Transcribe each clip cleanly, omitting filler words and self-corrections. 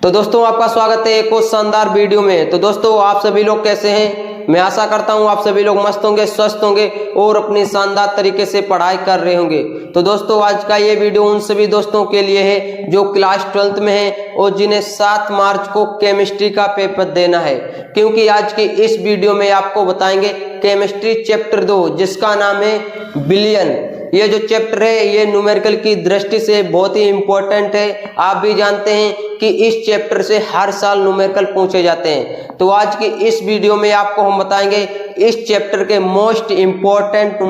तो दोस्तों आपका स्वागत है एक और शानदार वीडियो में। तो दोस्तों आप सभी लोग कैसे हैं? मैं आशा करता हूं आप सभी लोग मस्त होंगे, स्वस्थ होंगे और अपनी शानदार तरीके से पढ़ाई कर रहे होंगे। तो दोस्तों आज का ये वीडियो उन सभी दोस्तों के लिए है जो क्लास 12th में हैं और जिन्हें 7 मार्च को केमिस्ट्री का पेपर देना है, क्योंकि आज की इस वीडियो में आपको बताएंगे केमिस्ट्री चैप्टर 2 जिसका नाम है बिलियन। ये जो चैप्टर है ये न्यूमेरिकल की दृष्टि से बहुत ही इंपॉर्टेंट है। आप भी जानते हैं कि इस चैप्टर से हर साल न्यूमेरिकल पूछे जाते हैं। तो आज की इस वीडियो में आपको हम बताएंगे इस चैप्टर के मोस्ट इंपॉर्टेंट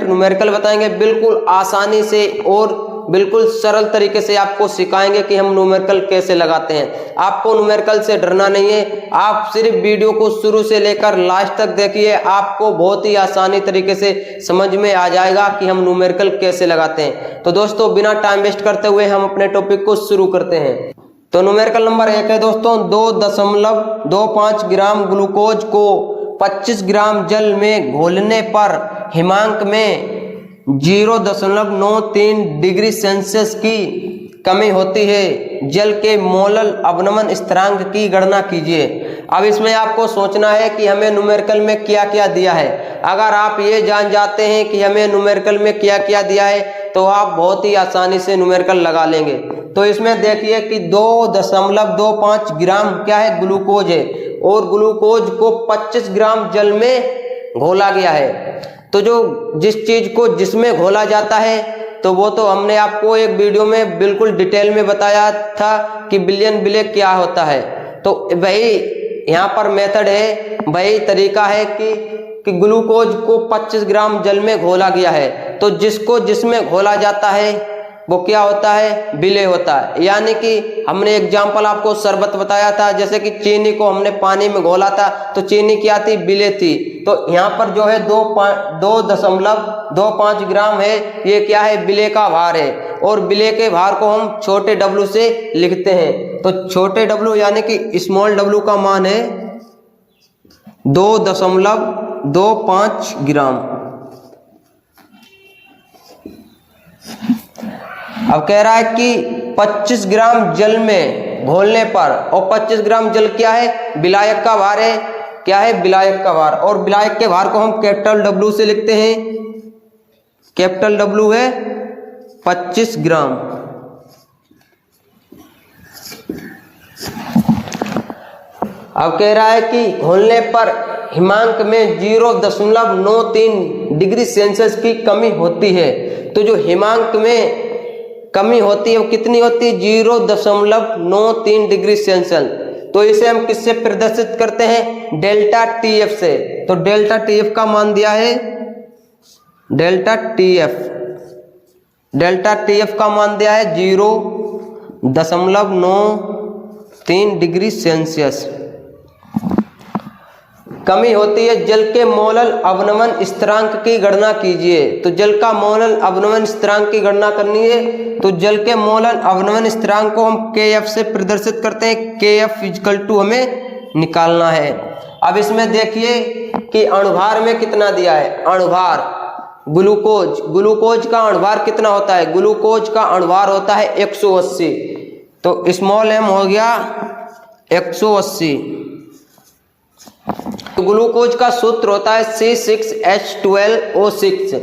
न्यूमेरिकल बताएंगे, बिल्कुल आसानी से और बिल्कुल सरल तरीके से आपको सिखाएंगे कि हम न्यूमेरिकल कैसे लगाते हैं। आपको न्यूमेरिकल से डरना नहीं है, आप सिर्फ वीडियो को शुरू से लेकर लास्ट तक देखिए, आपको बहुत ही आसानी तरीके से समझ में आ जाएगा कि हम न्यूमेरिकल कैसे लगाते हैं। तो दोस्तों बिना टाइम वेस्ट करते हुए हम अपने टॉपिक को शुरू करते हैं। तो न्यूमेरिकल नंबर 1 है दोस्तों, 2.25 ग्राम ग्लूकोज को 25 ग्राम जल में घोलने पर हिमांक में 0.93 डिग्री सेल्सियस की कमी होती है। जल के मोलल अवनमन स्थिरांक की गणना कीजिए। अब इसमें आपको सोचना है कि हमें न्यूमेरिकल में क्या क्या दिया है। अगर आप ये जान जाते हैं कि हमें न्यूमेरिकल में क्या क्या दिया है तो आप बहुत ही आसानी से न्यूमेरिकल लगा लेंगे। तो इसमें देखिए कि 2.25 ग्राम क्या है, ग्लूकोज है, और ग्लूकोज को 25 ग्राम जल में घोला गया है। तो जो जिस चीज को जिसमें घोला जाता है तो वो तो हमने आपको एक वीडियो में बिल्कुल डिटेल में बताया था कि बिलियन बिले क्या होता है। तो वही यहाँ पर मेथड है, वही तरीका है कि ग्लूकोज को 25 ग्राम जल में घोला गया है, तो जिसको जिसमें घोला जाता है वो क्या होता है, बिले होता है। यानी कि हमने एग्जाम्पल आपको शरबत बताया था, जैसे कि चीनी को हमने पानी में घोला था तो चीनी क्या थी, बिले थी। तो यहाँ पर जो है 2.25 ग्राम है, ये क्या है, बिले का भार है, और बिले के भार को हम छोटे डब्लू से लिखते हैं। तो छोटे डब्लू यानी कि स्मॉल डब्लू का मान है 2.25 ग्राम। अब कह रहा है कि 25 ग्राम जल में घोलने पर, और 25 ग्राम जल क्या है, विलायक का भार है, क्या है, विलायक का भार, और विलायक के भार को हम कैपिटल डब्ल्यू से लिखते हैं। कैपिटल डब्ल्यू है 25 ग्राम। अब कह रहा है कि घोलने पर हिमांक में 0.93 डिग्री सेल्सियस की कमी होती है। तो जो हिमांक में कमी होती है वो कितनी होती है, 0.93 डिग्री सेल्सियस। तो इसे हम किससे प्रदर्शित करते हैं, डेल्टा टीएफ से। तो डेल्टा टीएफ का मान दिया है, डेल्टा टीएफ का मान दिया है 0.93 डिग्री सेल्सियस। कमी होती है, जल के मोलल अवनमन स्थिरांक की गणना कीजिए। तो जल का मोलल अवनमन स्थिरांक की गणना करनी है, तो जल के मोलल अवनमन स्थिरांक को हम KF से प्रदर्शित करते हैं। KF इक्वल टू हमें निकालना है। अब इसमें देखिए कि अणुभार में कितना दिया है, अणुभार ग्लूकोज का अणुभार कितना होता है, ग्लूकोज का अणुभार होता है 180। तो स्मॉल m हो गया 180। तो ग्लूकोज का सूत्र होता है C6H12O6।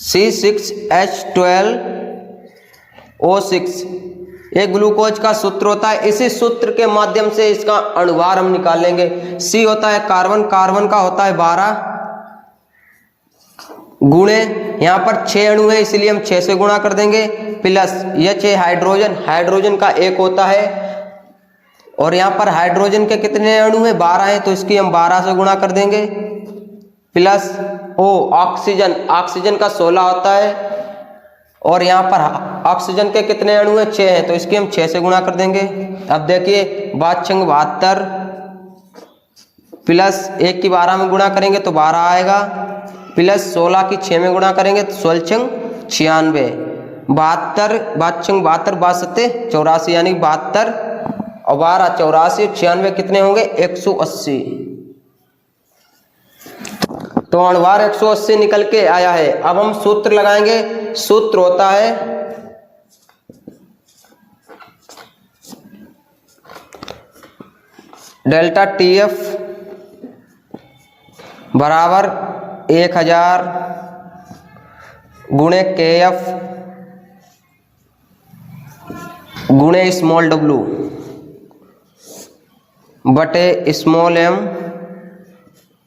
C6H12O6 ये ग्लूकोज का सूत्र होता है। इसी सूत्र के माध्यम से इसका अणुभार हम निकालेंगे। C होता है कार्बन, कार्बन का होता है 12 गुणे, यहाँ पर 6 अणु है इसलिए हम 6 से गुणा कर देंगे, प्लस H है हाइड्रोजन, हाइड्रोजन का 1 होता है, और यहाँ पर हाइड्रोजन के कितने अणु हैं, 12 हैं, तो इसकी हम 12 से गुणा कर देंगे, प्लस O ऑक्सीजन, ऑक्सीजन का 16 होता है, और यहाँ पर ऑक्सीजन के कितने अणु हैं, 6 हैं, तो इसकी हम 6 से गुणा कर देंगे। अब देखिए 72 प्लस 1 की 12 में गुणा करेंगे तो 12 आएगा, प्लस 16 की 6 में गुणा करेंगे तो 16 96, 72 84 यानी 72 और 12 84 96 कितने होंगे, 180। तो अणुभार 180 निकल के आया है। अब हम सूत्र लगाएंगे। सूत्र होता है डेल्टा टी एफ बराबर 1000 गुणे के एफ गुणे स्मॉल डब्लू बटे स्मॉल एम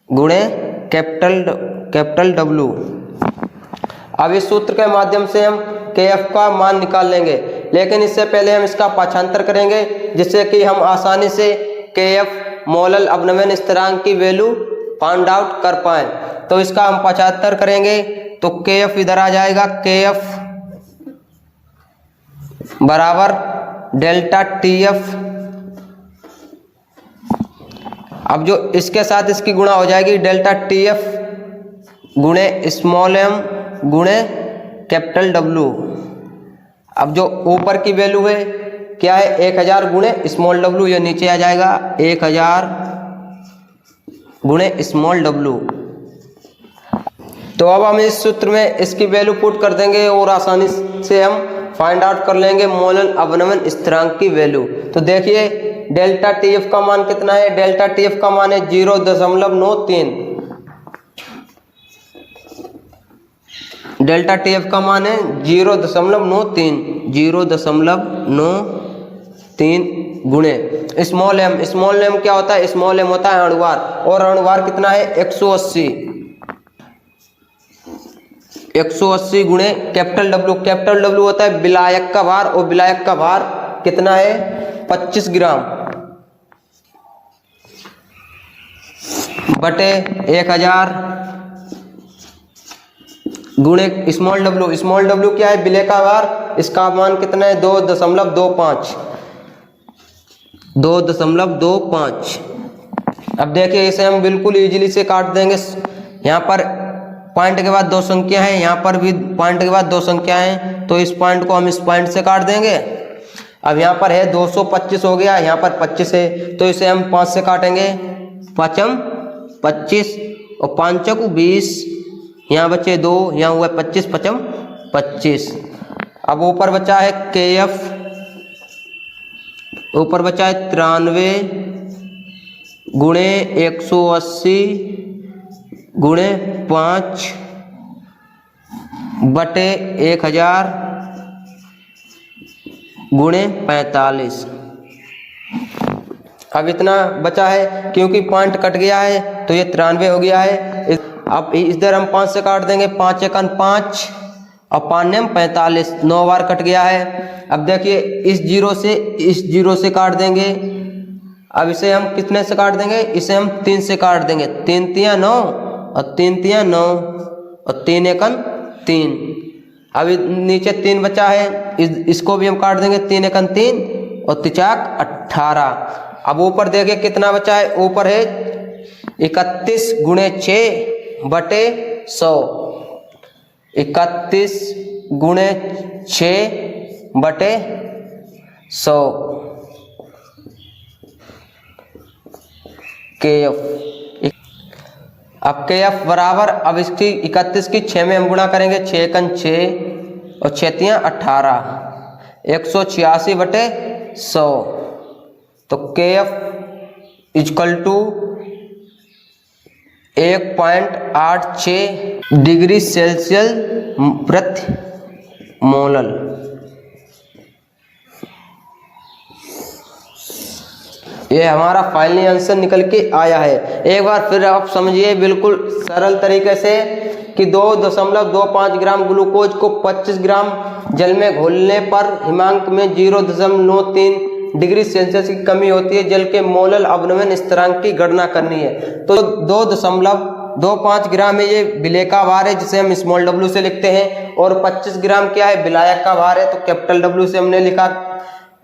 गुणे कैपिटल डब्लू। अब इस सूत्र के माध्यम से हम के एफ का मान निकाल लेंगे, लेकिन इससे पहले हम इसका पाठांतर करेंगे जिससे कि हम आसानी से के एफ मोलल अवनमन स्थिरांक की वैल्यू फाइंड आउट कर पाएं। तो इसका हम पाठांतर करेंगे तो के एफ इधर आ जाएगा, के एफ बराबर डेल्टा टी एफ। अब जो इसके साथ इसकी गुणा हो जाएगी डेल्टा टी एफ गुणे स्मॉल एम गुणे कैपिटल डब्लू। अब जो ऊपर की वैल्यू है क्या है 1000 गुणे स्मॉल डब्लू, ये नीचे आ जाएगा 1000 गुणे स्मॉल डब्लू। तो अब हम इस सूत्र में इसकी वैल्यू पुट कर देंगे और आसानी से हम फाइंड आउट कर लेंगे मोलल अवनमन स्थिरांक की वैल्यू। तो देखिए डेल्टा टी एफ का मान कितना है, डेल्टा टी एफ का मान है 0.93। डेल्टा टी एफ का मान है 0.93 गुणे स्मॉल एम। स्मॉल एम क्या होता है, स्मॉल एम होता है अणुभार, और अणुभार कितना है 180 गुणे कैपिटल डब्लू। कैपिटल डब्लू होता है विलायक का भार, और विलायक का भार कितना है 25 ग्राम बटे 1000 गुणे स्मॉल डब्लू। स्मॉल डब्लू क्या है विलेय का भार, इसका मान कितना है 2.25। अब देखिए इसे हम बिल्कुल इजीली से काट देंगे। यहाँ पर पॉइंट के बाद 2 संख्या है, यहाँ पर भी पॉइंट के बाद 2 संख्या है, तो इस पॉइंट को हम इस पॉइंट से काट देंगे। अब यहाँ पर है 225 हो गया, यहाँ पर 25 है, तो इसे हम 5 से काटेंगे। 5 25 और 5 20, यहाँ बचे 2, यहाँ हुआ 25 5 25। अब ऊपर बचा है के एफ, ऊपर बचा है 93 गुणे 180 गुणे 5 बटे 1000 गुणे 45। अब इतना बचा है, क्योंकि पॉइंट कट गया है तो ये 93 हो गया है। अब इधर हम 5 से काट देंगे, 5 एकन 5 और 5 नेम 45, 9 बार कट गया है। अब देखिए इस जीरो से काट देंगे। अब इसे हम कितने से काट देंगे, इसे हम 3 से काट देंगे। 3 तिया 9 और 3 तिया 9 और 3 एकन 3। अब नीचे 3 बचा है, इसको भी हम काट देंगे। 3 एकन 3 और 3 18। अब ऊपर देखिए कितना बचा है, ऊपर है 31 गुणे 6 बटे 100। 31 गुणे 6 बटे 100 के एफ। अब के एफ बराबर, अब इसकी 31 की 6 में हम गुणा करेंगे। 6 एकन 6 और 6 तिया 18, 186 बटे 100। तो K F equal to 1.86 degree Celsius प्रति मोलल। ये हमारा फाइनली आंसर निकल के आया है। एक बार फिर आप समझिए बिल्कुल सरल तरीके से कि 2.25 ग्राम ग्लूकोज को 25 ग्राम जल में घोलने पर हिमांक में 0.93 डिग्री सेल्सियस की कमी होती है। जल के मोलल अवनमन स्थिरांक की गणना करनी है। तो 2.25 ग्राम है ये विलेय का भार है, जिसे हम स्मॉल डब्ल्यू से लिखते हैं, और 25 ग्राम क्या है विलायक का भार है, तो कैपिटल डब्ल्यू से हमने लिखा।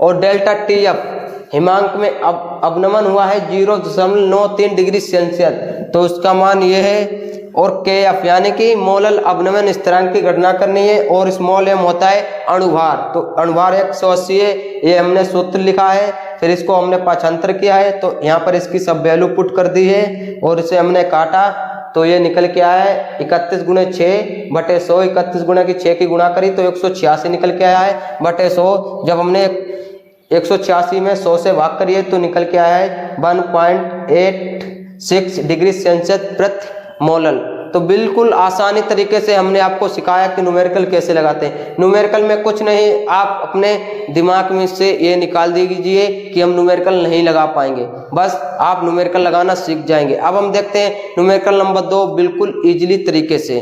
और डेल्टा टी एफ हिमांक में अवनमन हुआ है 0.93 डिग्री सेल्सियस, तो उसका मान ये है। और के एफ यानी कि मोलल अवनमन स्थिरांक की गणना करनी है। और स्मॉल एम होता है अणुभार, तो अणुभार 180 है, ये हमने सूत्र लिखा है। फिर इसको हमने पाठांतर किया है, तो यहाँ पर इसकी सब वैल्यू पुट कर दी है और इसे हमने काटा, तो ये निकल के आया है 31 गुणे 6 बटे 100। 31 गुणे की 6 की गुणा करी तो 186 निकल के आया है बटे 100। जब हमने 186 में 100 से भाग करिए तो निकल के आया है 1.86 डिग्री सेल्सियस प्रति मोल। तो बिल्कुल आसानी तरीके से हमने आपको सिखाया कि न्यूमेरिकल कैसे लगाते हैं। न्यूमेरिकल में कुछ नहीं, आप अपने दिमाग में से ये निकाल दीजिए कि हम न्यूमेरिकल नहीं लगा पाएंगे, बस आप न्यूमेरिकल लगाना सीख जाएंगे। अब हम देखते हैं न्यूमेरिकल नंबर 2 बिल्कुल ईजिली तरीके से।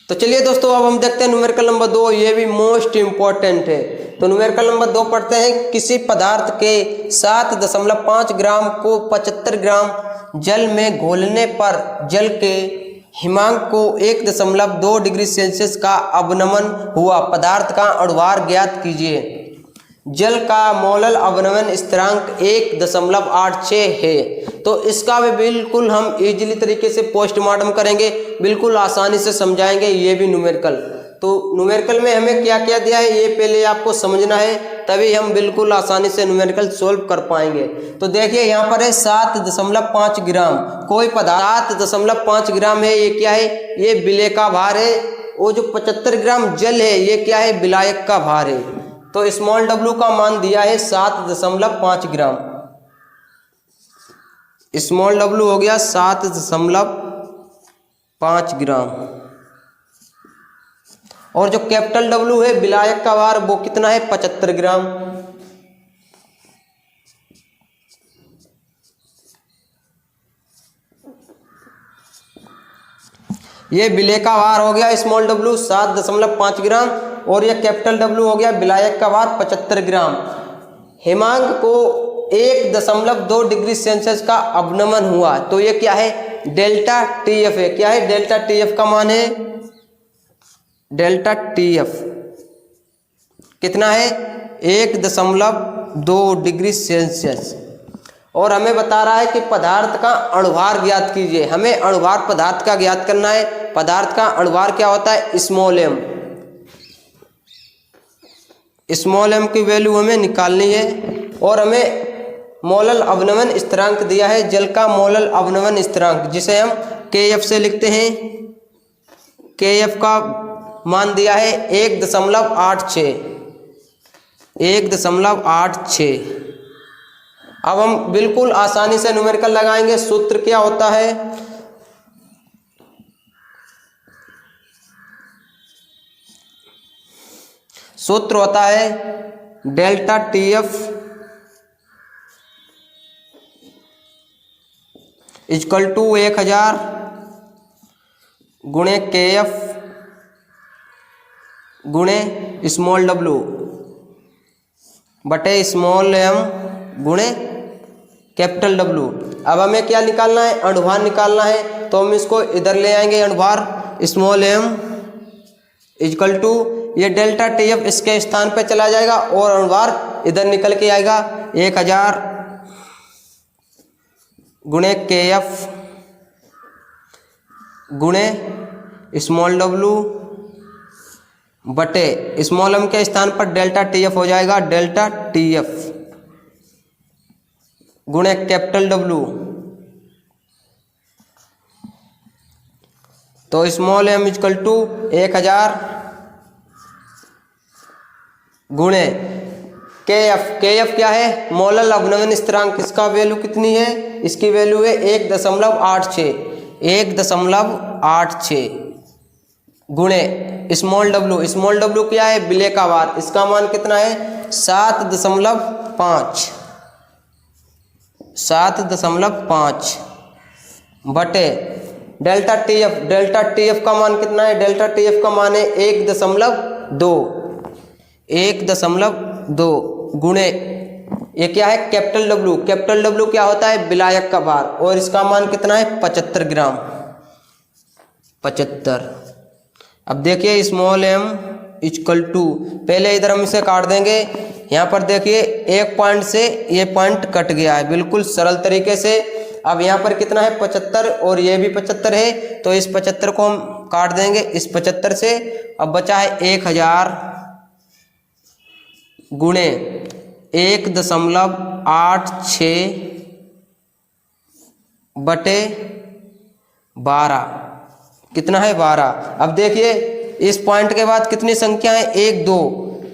तो चलिए दोस्तों, अब हम देखते हैं न्यूमेरिकल नंबर 2, ये भी मोस्ट इंपॉर्टेंट है। तो न्यूमेरिकल नंबर 2 पढ़ते हैं, किसी पदार्थ के 7.5 ग्राम को 75 ग्राम जल में घोलने पर जल के हिमांक को 1.2 डिग्री सेल्सियस का अवनमन हुआ पदार्थ का अणुभार ज्ञात कीजिए। जल का मोलल अवनमन स्थिरांक 1.86 है। तो इसका भी बिल्कुल हम इजीली तरीके से पोस्टमार्टम करेंगे, बिल्कुल आसानी से समझाएंगे ये भी न्यूमेरिकल। तो न्यूमेरिकल में हमें क्या क्या दिया है ये पहले आपको समझना है, तभी हम बिल्कुल आसानी से न्यूमेरिकल सोल्व कर पाएंगे। तो देखिए यहाँ पर है 7.5 ग्राम, कोई पदार्थ 7.5 ग्राम है, ये क्या है, ये विलेय का भार है। वो जो 75 ग्राम जल है ये क्या है, विलायक का भार है। तो स्मॉल w का मान दिया है 7.5 ग्राम। स्मॉल w हो गया 7.5 ग्राम। और जो कैपिटल W है विलायक का भार वो कितना है, 75 ग्राम। ये विलेय का भार हो गया स्मॉल w 7.5 ग्राम, और ये कैपिटल W हो गया विलायक का भार 75 ग्राम। हिमांक को 1.2 डिग्री सेल्सियस का अवनमन हुआ, तो ये क्या है, डेल्टा TF है। क्या है, डेल्टा TF का मान है, डेल्टा TF कितना है, 1.2 डिग्री सेल्सियस। और हमें बता रहा है कि पदार्थ का अणुभार ज्ञात कीजिए। हमें अणुभार पदार्थ का ज्ञात करना है। पदार्थ का अणुभार क्या होता है, स्मॉल m। स्मॉल m की वैल्यू हमें निकालनी है। और हमें मोलल अवनमन स्थिरांक दिया है, जल का मोलल अवनमन स्थिरांक, जिसे हम KF से लिखते हैं। KF का मान दिया है 1.86। 1.86। अब हम बिल्कुल आसानी से न्यूमेरिकल लगाएंगे। सूत्र क्या होता है, सूत्र होता है डेल्टा TF इक्वल टू 1000 गुणे KF गुणे स्मॉल w बटे स्मॉल m गुणे कैपिटल W। अब हमें क्या निकालना है, अणुभार निकालना है। तो हम इसको इधर ले आएंगे, अणुभार स्मॉल m इक्वल टू, ये डेल्टा TF इसके स्थान पे चला जाएगा और अणुभार इधर निकल के आएगा 1000 गुणे KF गुणे स्मॉल w बटे स्मॉल m के स्थान पर डेल्टा TF हो जाएगा, डेल्टा TF गुणे कैपिटल W। तो स्मॉल m इक्वल टू 1000 गुणे KF क्या है, मोलल अवनमन स्थिरांक। इसका वैल्यू कितनी है, इसकी वैल्यू है 1.86। 1.86 गुणे स्मॉल w। स्मॉल w क्या है, विलेय का भार। इसका मान कितना है, 7.5। 7.5 बटे डेल्टा TF। डेल्टा TF का मान कितना है, डेल्टा TF का मान है 1.2। 1.2 गुणे ये क्या है, कैपिटल W। कैपिटल W क्या होता है, विलायक का भार, और इसका मान कितना है, 75 ग्राम। 75। अब देखिए स्मॉल m इक्वल टू, पहले इधर हम इसे काट देंगे। यहाँ पर देखिए एक पॉइंट से ये पॉइंट कट गया है बिल्कुल सरल तरीके से। अब यहाँ पर कितना है, 75, और ये भी 75 है। तो इस 75 को हम काट देंगे इस 75 से। अब बचा है 1000 गुणे 1.86 बटे 12। कितना है, 12। अब देखिए इस पॉइंट के बाद कितनी संख्या है, 1 2,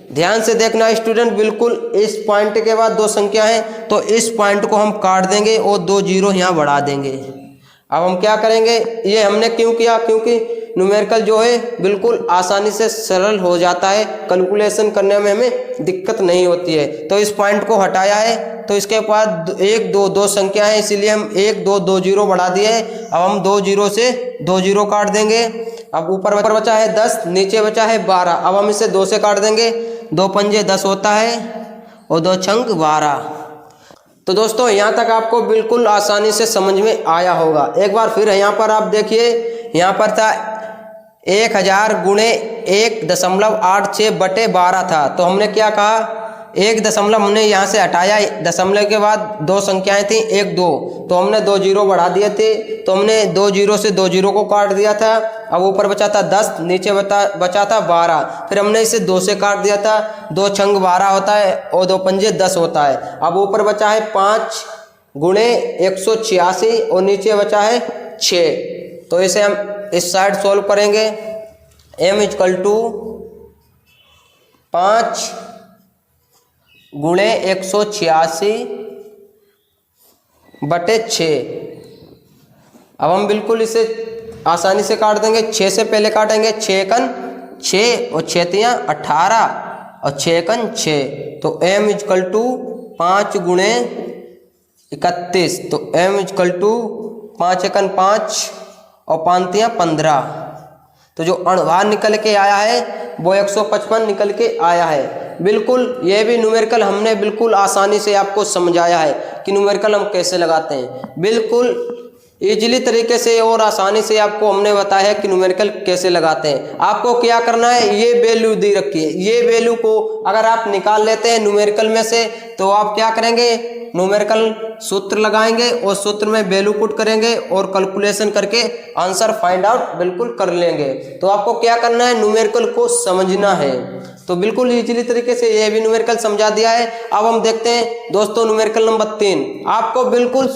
ध्यान से देखना स्टूडेंट, बिल्कुल इस पॉइंट के बाद दो संख्या है तो इस पॉइंट को हम काट देंगे और 2 जीरो यहाँ बढ़ा देंगे। अब हम क्या करेंगे, ये हमने क्यों किया, क्योंकि न्यूमेरिकल जो है बिल्कुल आसानी से सरल हो जाता है, कैलकुलेशन करने में हमें दिक्कत नहीं होती है। तो इस पॉइंट को हटाया है तो इसके बाद 1 2 दो संख्या है, इसीलिए हम 1 2 2 जीरो बढ़ा दिए है। अब हम 2 जीरो से 2 जीरो काट देंगे। अब ऊपर बचा है 10, नीचे बचा है 12। अब हम इसे 2 से काट देंगे, 2 पंजे 10 होता है और 2 छंग 12। तो दोस्तों यहाँ तक आपको बिल्कुल आसानी से समझ में आया होगा। एक बार फिर यहाँ पर आप देखिए, यहाँ पर था 1000 गुणे 1.86 बटे 12 था, तो हमने क्या कहा, 1 दशमलव हमने यहाँ से हटाया, दशमलव के बाद 2 संख्याएं थी 1 2, तो हमने 2 जीरो बढ़ा दिए थे, तो हमने 2 जीरो से 2 जीरो को काट दिया था। अब ऊपर बचा था 10, नीचे बचा था 12, फिर हमने इसे 2 से काट दिया था, 2 छंग 12 होता है और 2 पंजे 10 होता है। अब ऊपर बचा है 5 गुणे 186 और नीचे बचा है 6, तो इसे हम इस साइड सॉल्व करेंगे। m इक्वल टू 5 गुणे 186 बटे 6। अब हम बिल्कुल इसे आसानी से काट देंगे, 6 से पहले काटेंगे, 6 कन 6 और 6 तियाँ 18 और 6 कन 6, तो m इक्वल टू 5 गुणे 31, तो m इक्वल टू 5 एकन 5 और 5 तियाँ 15, तो जो अणुभार निकल के आया है वो 155 निकल के आया है। बिल्कुल ये भी न्यूमेरिकल हमने बिल्कुल आसानी से आपको समझाया है कि न्यूमेरिकल हम कैसे लगाते हैं, बिल्कुल इजीली तरीके से और आसानी से आपको हमने बताया है कि न्यूमेरिकल कैसे लगाते हैं। आपको क्या करना है, ये वैल्यू दी रखी है, ये वैल्यू को अगर आप निकाल लेते हैं न्यूमेरिकल में से तो आप क्या करेंगे, न्यूमेरिकल सूत्र लगाएंगे और सूत्र में वैल्यू पुट करेंगे और कैलकुलेशन करके आंसर फाइंड आउट बिल्कुल कर लेंगे। तो आपको क्या करना है, न्यूमेरिकल को समझना है। तो बिल्कुल इजीली तरीके से ये भी न्यूमेरिकल समझा दिया है। अब हम देखते हैं दोस्तों न्यूमेरिकल नंबर 3। आपको बिल्कुल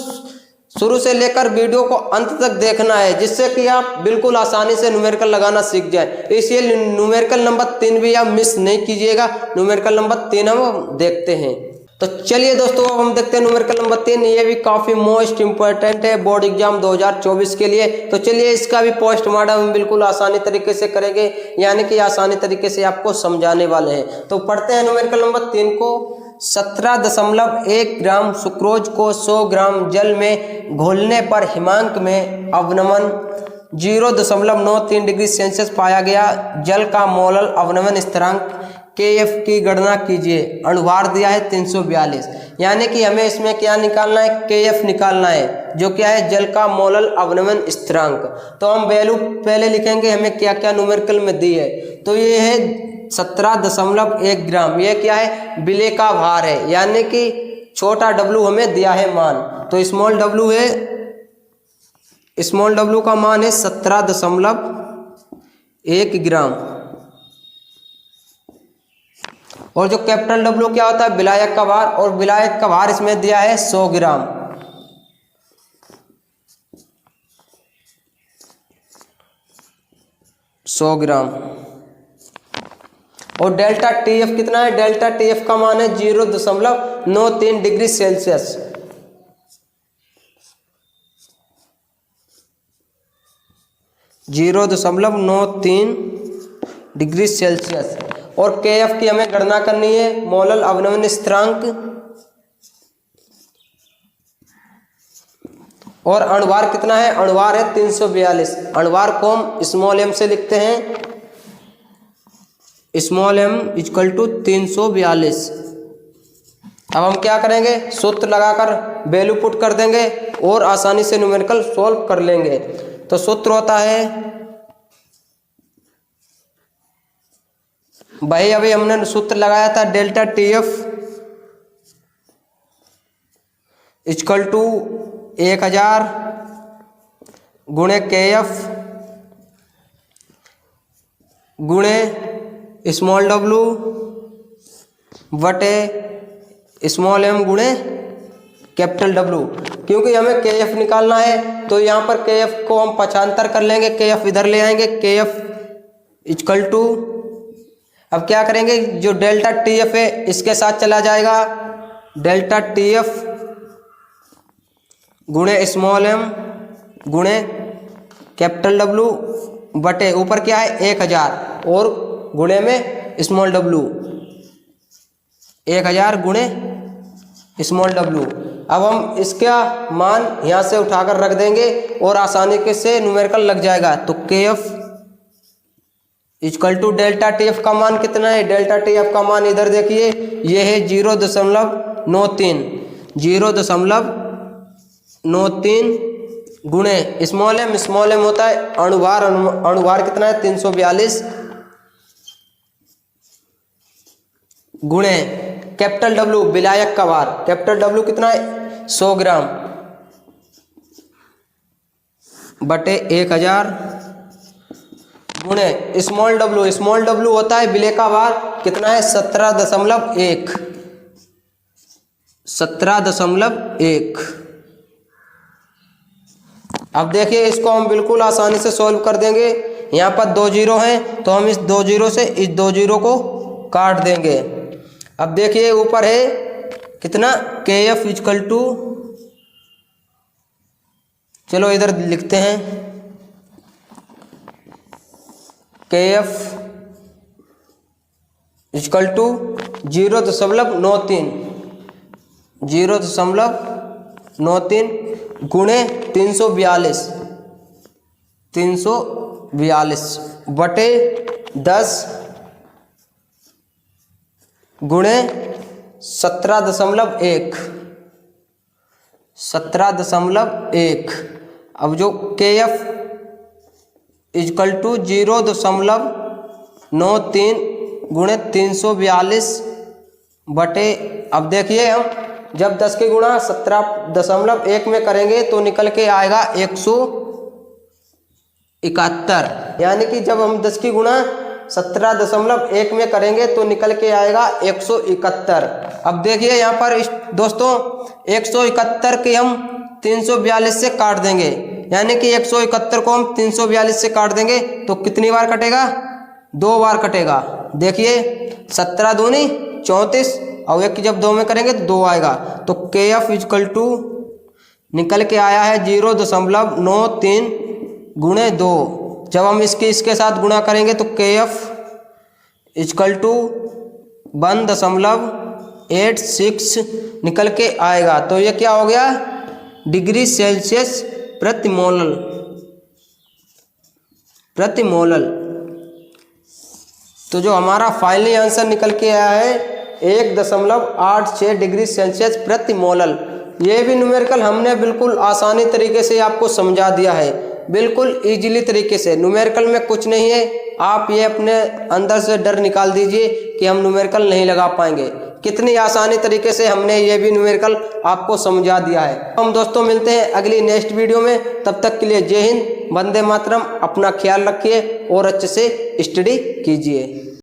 शुरू से लेकर वीडियो को अंत तक देखना है, जिससे कि आप बिल्कुल आसानी से न्यूमेरिकल लगाना सीख जाए। इसलिए न्यूमेरिकल नंबर 3 भी आप मिस नहीं कीजिएगा। न्यूमेरिकल नंबर 3 हम देखते हैं। तो चलिए दोस्तों अब हम देखते हैं न्यूमेरिकल नंबर 3। ये भी काफ़ी मोस्ट इंपॉर्टेंट है बोर्ड एग्जाम 2024 के लिए। तो चलिए इसका भी पोस्ट मॉर्टम हम बिल्कुल आसानी तरीके से करेंगे, यानी कि आसानी तरीके से आपको समझाने वाले हैं। तो पढ़ते हैं न्यूमेरिकल नंबर 3 को। 17.1 ग्राम सुक्रोज को 100 ग्राम जल में घोलने पर हिमांक में अवनमन 0.93 डिग्री सेल्सियस पाया गया। जल का मोलल अवनमन स्थिरांक KF की गणना कीजिए। अणुभार दिया है 342, यानी कि हमें इसमें क्या निकालना है, KF निकालना है, जो क्या है, जल का मोलल अवनमन स्थिरांक। तो हम वैल्यू पहले लिखेंगे हमें क्या क्या न्यूमेरिकल में दी है। तो ये है 17.1 ग्राम, ये क्या है, विलेय का भार है, यानी कि छोटा w हमें दिया है मान। तो स्मॉल w है, स्मॉल w का मान है 17.1 ग्राम। और जो कैपिटल W क्या होता है, विलायक का भार, और विलायक का भार इसमें दिया है 100 ग्राम। और डेल्टा TF कितना है, डेल्टा TF का मान है 0.93 डिग्री सेल्सियस। Degree Celsius. और KF की हमें गणना करनी है, मोलल अवनमन स्थिरांक। और अणुभार कितना है, अणुभार है 342। अणुभार को हम स्मॉल m से लिखते हैं, स्मॉल m इक्वल टू 342। अब हम क्या करेंगे, सूत्र लगाकर वैल्यू पुट कर देंगे और आसानी से न्यूमेरिकल सॉल्व कर लेंगे। तो सूत्र होता है, भाई अभी हमने सूत्र लगाया था, डेल्टा TF इक्वल टू 1000 गुणे KF गुणे स्मॉल w बटे स्मॉल m गुणे कैपिटल W। क्योंकि हमें KF निकालना है तो यहाँ पर KF को हम पक्षांतर कर लेंगे, KF इधर ले आएंगे, KF इक्वल टू, अब क्या करेंगे, जो डेल्टा टी एफ है इसके साथ चला जाएगा, डेल्टा टी एफ गुणे स्मॉल एम गुणे कैपिटल डब्लू बटे ऊपर क्या है 1000 और गुणे में स्मॉल डब्लू, 1000 गुणे स्मॉल डब्लू। अब हम इसका मान यहाँ से उठाकर रख देंगे और आसानी से न्यूमेरिकल लग जाएगा। तो K F equal to delta T F का मान कितना है, डेल्टा टी एफ का मान इधर देखिए, ये है 0.93, 0.93 गुणे स्मॉल एम होता है अणुभार, अणुभार कितना है 342 गुणे कैपिटल डब्लू विलायक का भार, कैपिटल डब्लू कितना है 100 ग्राम बटे 1000 गुणे स्मॉल डब्लू होता है विलेय का भार कितना है 17.1। अब देखिए इसको हम बिल्कुल आसानी से सॉल्व कर देंगे। यहाँ पर 2 जीरो हैं तो हम इस 2 जीरो से इस 2 जीरो को काट देंगे। अब देखिए ऊपर है कितना के एफ इक्वल टू, चलो इधर लिखते हैं के एफ इक्वल टू 0.93 गुणे 342 बटे 10 गुणे 17.1। अब जो के एफ इक्वल टू 0.93 गुणे 342 बटे, अब देखिए हम जब 10 की गुणा 17.1 में करेंगे तो निकल के आएगा 171, यानी कि जब हम 10 की गुणा 17.1 में करेंगे तो निकल के आएगा 171। अब देखिए यहाँ पर दोस्तों 171 के हम 342 से काट देंगे, यानी कि 171 को हम 342 से काट देंगे तो कितनी बार कटेगा, 2 बार कटेगा। देखिए 17 दूनी 34 और 1 की जब 2 में करेंगे तो 2 आएगा। तो के एफ इक्वल टू निकल के आया है 0.93 गुणे 2। जब हम इसके साथ गुणा करेंगे तो के एफ इक्वल टू 1.86 निकल के आएगा। तो ये क्या हो गया, डिग्री सेल्सियस प्रति मोलल। तो जो हमारा फाइनली आंसर निकल के आया है 1.86 डिग्री सेल्सियस प्रति मोलल। ये भी न्यूमेरिकल हमने बिल्कुल आसानी तरीके से आपको समझा दिया है, बिल्कुल इजीली तरीके से। न्यूमेरिकल में कुछ नहीं है, आप ये अपने अंदर से डर निकाल दीजिए कि हम न्यूमेरिकल नहीं लगा पाएंगे। कितनी आसानी तरीके से हमने ये भी न्यूमेरिकल आपको समझा दिया है। हम दोस्तों मिलते हैं अगली नेक्स्ट वीडियो में, तब तक के लिए जय हिंद, वंदे मातरम। अपना ख्याल रखिए और अच्छे से स्टडी कीजिए।